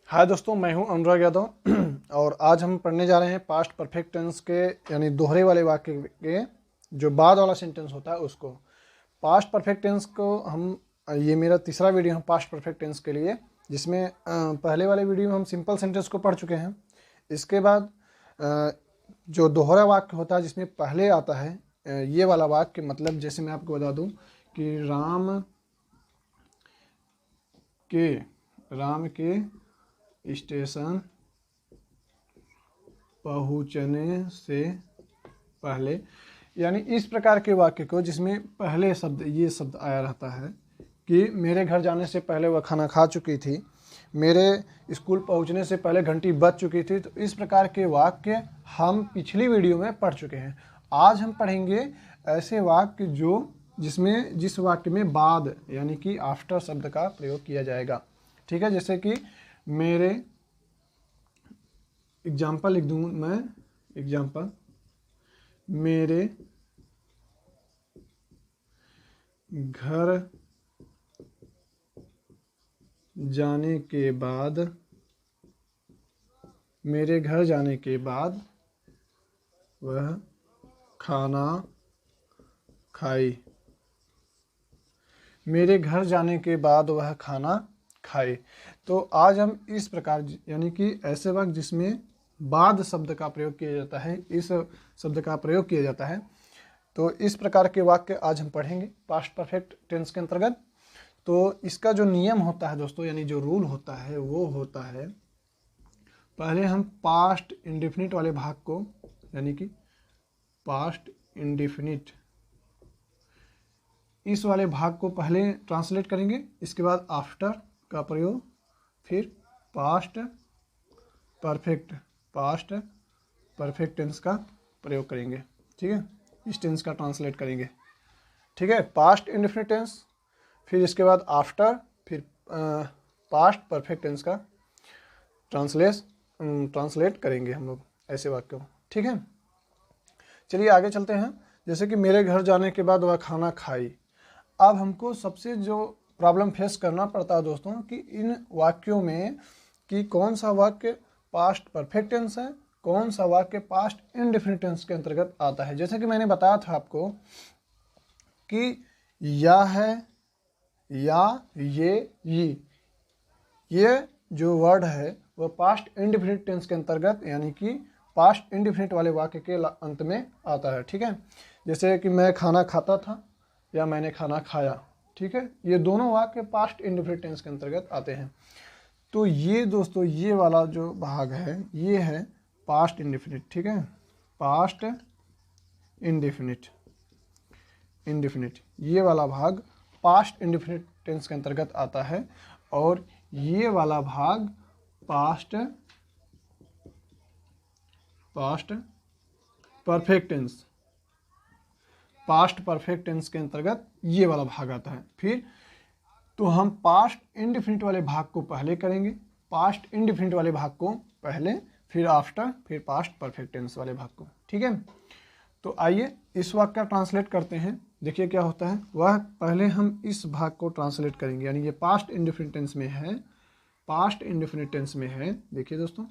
हाय दोस्तों, मैं हूं अनुराग यादव और आज हम पढ़ने जा रहे हैं पास्ट परफेक्ट टेंस के यानी दोहरे वाले वाक्य के जो बाद वाला सेंटेंस होता है उसको। पास्ट परफेक्ट टेंस को हम ये मेरा तीसरा वीडियो है पास्ट परफेक्ट टेंस के लिए, जिसमें पहले वाले वीडियो में हम सिंपल सेंटेंस को पढ़ चुके हैं। इसके बाद जो दोहरा वाक्य होता है जिसमें पहले आता है ये वाला वाक्य, मतलब जैसे मैं आपको बता दूं कि राम के स्टेशन पहुंचने से पहले, यानी इस प्रकार के वाक्य को जिसमें पहले शब्द ये शब्द आया रहता है कि मेरे घर जाने से पहले वह खाना खा चुकी थी, मेरे स्कूल पहुंचने से पहले घंटी बज चुकी थी। तो इस प्रकार के वाक्य हम पिछली वीडियो में पढ़ चुके हैं। आज हम पढ़ेंगे ऐसे वाक्य जिस वाक्य में बाद यानी कि आफ्टर शब्द का प्रयोग किया जाएगा। ठीक है, जैसे कि मेरे एग्जाम्पल लिख दूँ मैं, एग्जाम्पल मेरे घर जाने के बाद वह खाना खाई। मेरे घर जाने के बाद वह खाना खाई। तो आज हम इस प्रकार यानी कि ऐसे वाक्य जिसमें बाद शब्द का प्रयोग किया जाता है, इस शब्द का प्रयोग किया जाता है, तो इस प्रकार के वाक्य आज हम पढ़ेंगे पास्ट परफेक्ट टेंस के अंतर्गत। तो इसका जो नियम होता है दोस्तों, यानी जो रूल होता है वो होता है, पहले हम पास्ट इंडेफिनिट वाले भाग को यानी कि पास्ट इंडेफिनिट इस वाले भाग को पहले ट्रांसलेट करेंगे, इसके बाद आफ्टर का प्रयोग, फिर पास्ट परफेक्ट टेंस का प्रयोग करेंगे। ठीक है, इस टेंस का ट्रांसलेट करेंगे। ठीक है, पास्ट इंडेफिनिट टेंस, फिर इसके बाद आफ्टर, फिर पास्ट परफेक्ट टेंस का ट्रांसलेट करेंगे हम लोग ऐसे वाक्यों। ठीक है, चलिए आगे चलते हैं। जैसे कि मेरे घर जाने के बाद वह खाना खाई। अब हमको सबसे जो प्रॉब्लम फेस करना पड़ता है दोस्तों कि इन वाक्यों में कि कौन सा वाक्य पास्ट परफेक्ट टेंस है, कौन सा वाक्य पास्ट इंडेफिनिट टेंस के अंतर्गत आता है। जैसे कि मैंने बताया था आपको कि या है, या, ये जो वर्ड है वह पास्ट इंडेफिनिट टेंस के अंतर्गत यानी कि पास्ट इंडेफिनिट वाले वाक्य के अंत में आता है। ठीक है, जैसे कि मैं खाना खाता था या मैंने खाना खाया। ठीक है, ये दोनों वाक्य पास्ट इंडेफिनिट टेंस के अंतर्गत आते हैं। तो ये दोस्तों ये वाला जो भाग है ये है पास्ट इंडेफिनिट। ठीक है, पास्ट इंडेफिनिट ये वाला भाग पास्ट इंडेफिनिट टेंस के अंतर्गत आता है, और ये वाला भाग पास्ट परफेक्ट टेंस के अंतर्गत ये वाला भाग आता है। फिर तो हम पास्ट इंडेफिनिट वाले भाग को पहले करेंगे, पास्ट इंडेफिनिट वाले भाग को पहले, फिर आफ्टर, फिर पास्ट परफेक्ट टेंस वाले भाग को। ठीक है, तो आइए इस वाक्य का ट्रांसलेट करते हैं। देखिए क्या होता है, वह पहले हम इस भाग को ट्रांसलेट करेंगे, यानी ये पास्ट इंडेफिनिट टेंस में है। देखिए दोस्तों,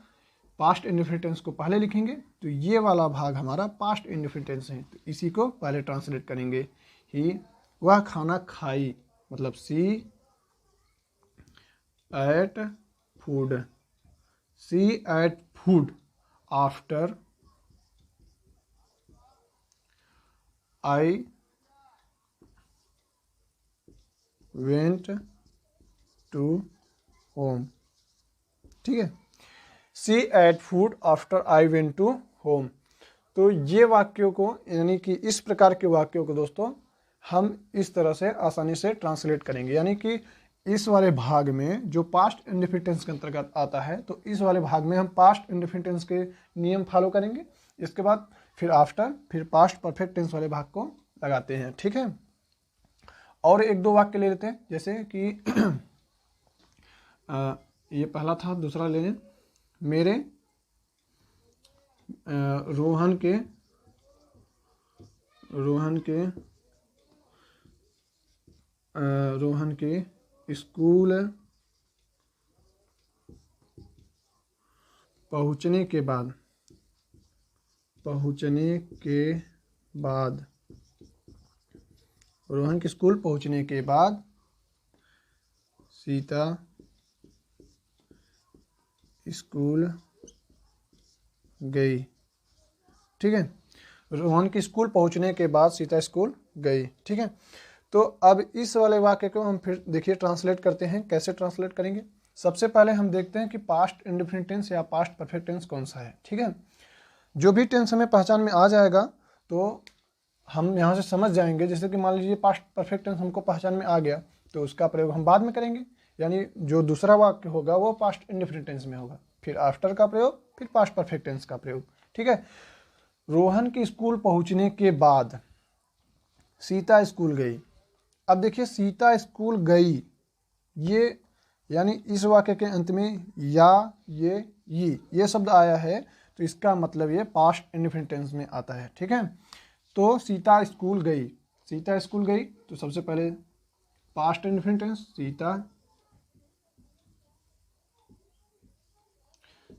पास्ट इंडेफिनिट टेंस को पहले लिखेंगे तो ये वाला भाग हमारा पास्ट इंडेफिनिट टेंस है, तो इसी को पहले ट्रांसलेट करेंगे। ही वह खाना खाई, मतलब she ate food after I went to home. ठीक है, she ate food after I went to home. तो ये वाक्यों को यानी कि इस प्रकार के वाक्यों को दोस्तों हम इस तरह से आसानी से ट्रांसलेट करेंगे, यानी कि इस वाले भाग में जो पास्ट इंडेफिनिट टेंस के अंतर्गत आता है, तो इस वाले भाग में हम पास्ट इंडेफिनिट टेंस के नियम फॉलो करेंगे। इसके बाद फिर आफ्टर, फिर पास्ट परफेक्ट टेंस वाले भाग को लगाते हैं। ठीक है, और एक दो वाक्य ले लेते हैं, जैसे कि ये पहला था, दूसरा ले लें। मेरे रोहन के स्कूल पहुंचने के बाद, पहुंचने के बाद, रोहन के स्कूल पहुंचने के बाद सीता स्कूल गई। ठीक है, रोहन के स्कूल पहुंचने के बाद सीता स्कूल गई। ठीक है, तो अब इस वाले वाक्य को हम फिर देखिए ट्रांसलेट करते हैं। कैसे ट्रांसलेट करेंगे? सबसे पहले हम देखते हैं कि पास्ट इंडेफिनिट टेंस या पास्ट परफेक्ट टेंस कौन सा है। ठीक है, जो भी टेंस हमें पहचान में आ जाएगा तो हम यहाँ से समझ जाएंगे। जैसे कि मान लीजिए पास्ट परफेक्ट टेंस हमको पहचान में आ गया तो उसका प्रयोग हम बाद में करेंगे, यानी जो दूसरा वाक्य होगा वो पास्ट इंडेफिनिट टेंस में होगा, फिर आफ्टर का प्रयोग, फिर पास्ट परफेक्ट टेंस का प्रयोग। ठीक है, रोहन के स्कूल पहुंचने के बाद सीता स्कूल गई। अब देखिए सीता स्कूल गई, ये यानी इस वाक्य के अंत में या ये शब्द आया है तो इसका मतलब ये पास्ट इंडेफिनिट टेंस में आता है। ठीक है, तो सीता स्कूल गई, सीता स्कूल गई तो सबसे पहले past indefinite tense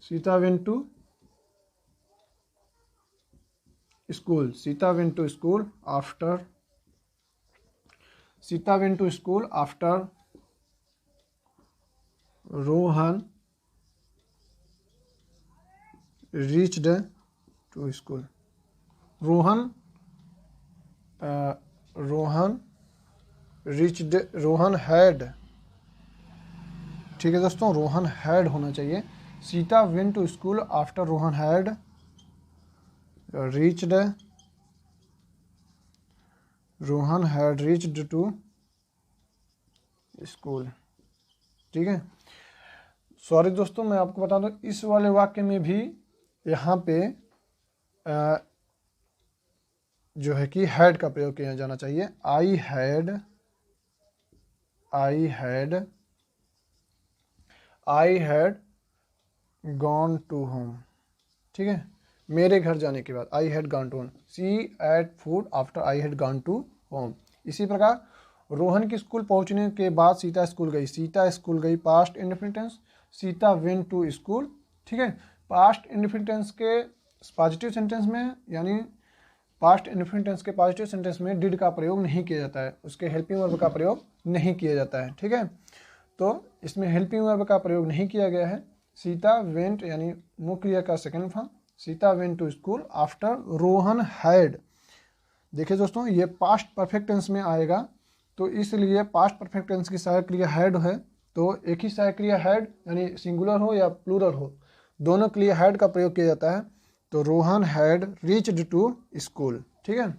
Sita went to school, Sita went to school after, Sita went to school after Rohan reached to school. Rohan Rohan had, ठीक है दोस्तों, रोहन हैड होना चाहिए। Sita went to school after Rohan had reached, Rohan had reached to school. ठीक है, सॉरी दोस्तों, मैं आपको बता दूं इस वाले वाक्य में भी यहाँ पे जो है कि हैड का प्रयोग किया जाना चाहिए। I had gone to home. ठीक है, मेरे घर जाने के बाद I had gone to home. She ate food after I had gone to home. इसी प्रकार रोहन के स्कूल पहुंचने के बाद सीता स्कूल गई, सीता स्कूल गई past indefinite tense, Sita went to school. ठीक है, पास्ट इंडेफिनिट टेंस के पॉजिटिव सेंटेंस में, यानी पास्ट इंडेफिनिट टेंस के पॉजिटिव सेंटेंस में डिड का प्रयोग नहीं किया जाता है, उसके हेल्पिंग वर्ब का प्रयोग नहीं किया जाता है। ठीक है, तो इसमें हेल्पिंग वर्ब का प्रयोग नहीं किया गया है। सीता वेंट यानी मुख्य क्रिया का second form, Sita went to school after Rohan had. देखिए दोस्तों, ये पास्ट परफेक्ट टेंस में आएगा तो इसलिए पास्ट परफेक्ट टेंस की सहायक क्रिया हैड है, तो एक ही सहायक क्रिया हैड यानी सिंगुलर हो या प्लूरल हो, दोनों के लिए हैड का प्रयोग किया जाता है। तो Rohan had reached to school. ठीक है,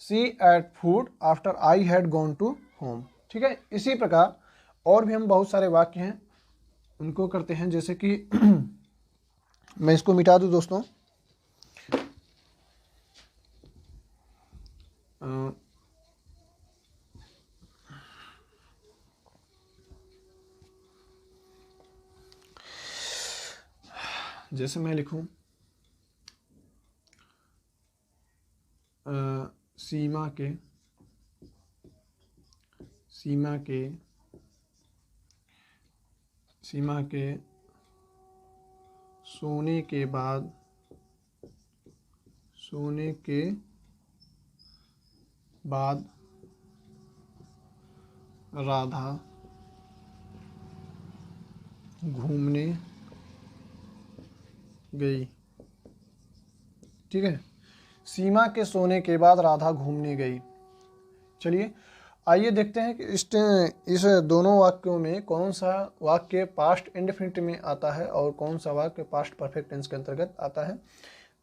she ate food after I had gone to home. ठीक है, इसी प्रकार और भी हम बहुत सारे वाक्य हैं उनको करते हैं। जैसे कि मैं इसको मिटा दूं दोस्तों, जैसे मैं लिखूं सीमा के सोने के बाद राधा घूमने गई। ठीक है, सीमा के सोने के बाद राधा घूमने गई। चलिए आइए देखते हैं कि इस दोनों वाक्यों में कौन सा वाक्य पास्ट इंडेफिनिट में आता है और कौन सा वाक्य पास्ट परफेक्ट टेंस के अंतर्गत आता है।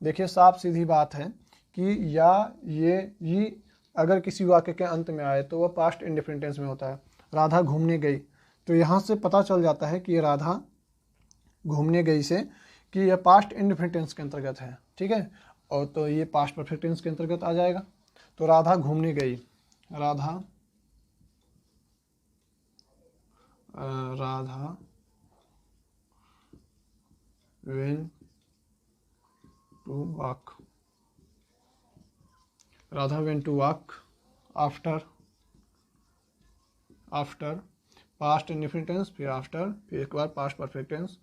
देखिए साफ सीधी बात है कि या ये अगर किसी वाक्य के अंत में आए तो वह पास्ट इंडेफिनिट टेंस में होता है। राधा घूमने गई, तो यहाँ से पता चल जाता है कि ये राधा घूमने गई से कि यह पास्ट इंडेफिनिट टेंस के अंतर्गत है। ठीक है, और तो ये पास्ट परफेक्ट टेंस के अंतर्गत आ जाएगा। तो राधा घूमने गई, Radha went to walk, Radha went to walk after past indefinite tense, फिर आफ्टर, फिर एक बार past perfect tense,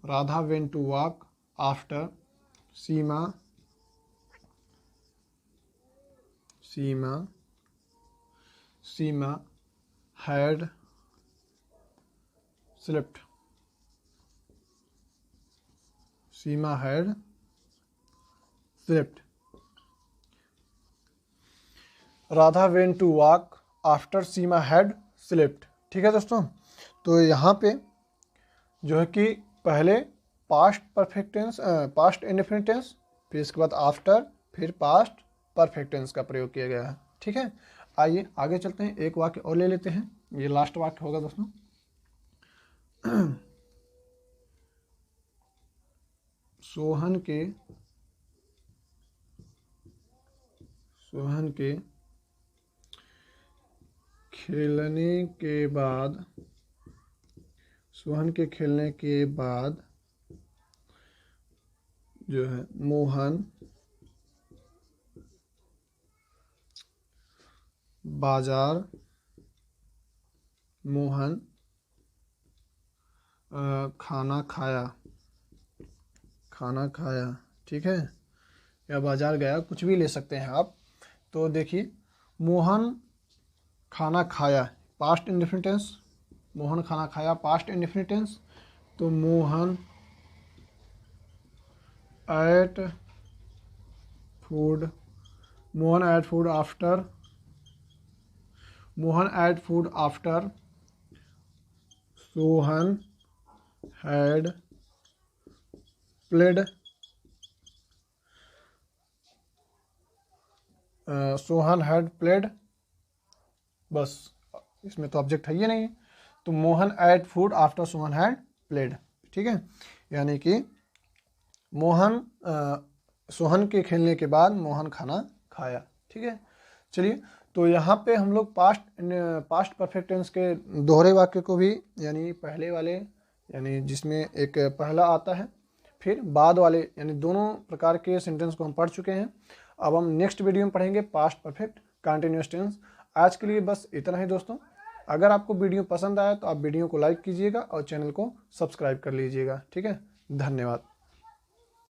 Radha went to walk after Seema had slept. Seema had slept. Radha went to walk after Seema had slept. ठीक है दोस्तों, तो यहाँ पे जो है कि पहले past perfect tense, past indefinite tense, फिर इसके बाद आफ्टर, फिर पास्ट परफेक्ट टेंस का प्रयोग किया गया है। ठीक है, आइए आगे चलते हैं, एक वाक्य और ले लेते हैं, ये लास्ट वाक्य होगा दोस्तों। सोहन के खेलने के बाद जो है मोहन खाना खाया। ठीक है, या बाजार गया, कुछ भी ले सकते हैं आप। तो देखिए, मोहन खाना खाया पास्ट इंडेफिनिट टेंस, मोहन खाना खाया पास्ट इंडेफिनिट टेंस। तो Mohan ate food after Sohan had played बस, इसमें तो ऑब्जेक्ट है ही नहीं, तो Mohan ate food after Sohan had played. ठीक है, यानी कि सोहन के खेलने के बाद मोहन खाना खाया। ठीक है, चलिए, तो यहाँ पे हम लोग पास्ट परफेक्ट टेंस के दोहरे वाक्य को भी, यानी पहले वाले, यानी जिसमें एक पहला आता है फिर बाद वाले, यानी दोनों प्रकार के सेंटेंस को हम पढ़ चुके हैं। अब हम नेक्स्ट वीडियो में पढ़ेंगे पास्ट परफेक्ट कंटिन्यूअस टेंस। आज के लिए बस इतना ही दोस्तों। अगर आपको वीडियो पसंद आया तो आप वीडियो को लाइक कीजिएगा और चैनल को सब्सक्राइब कर लीजिएगा। ठीक है, धन्यवाद।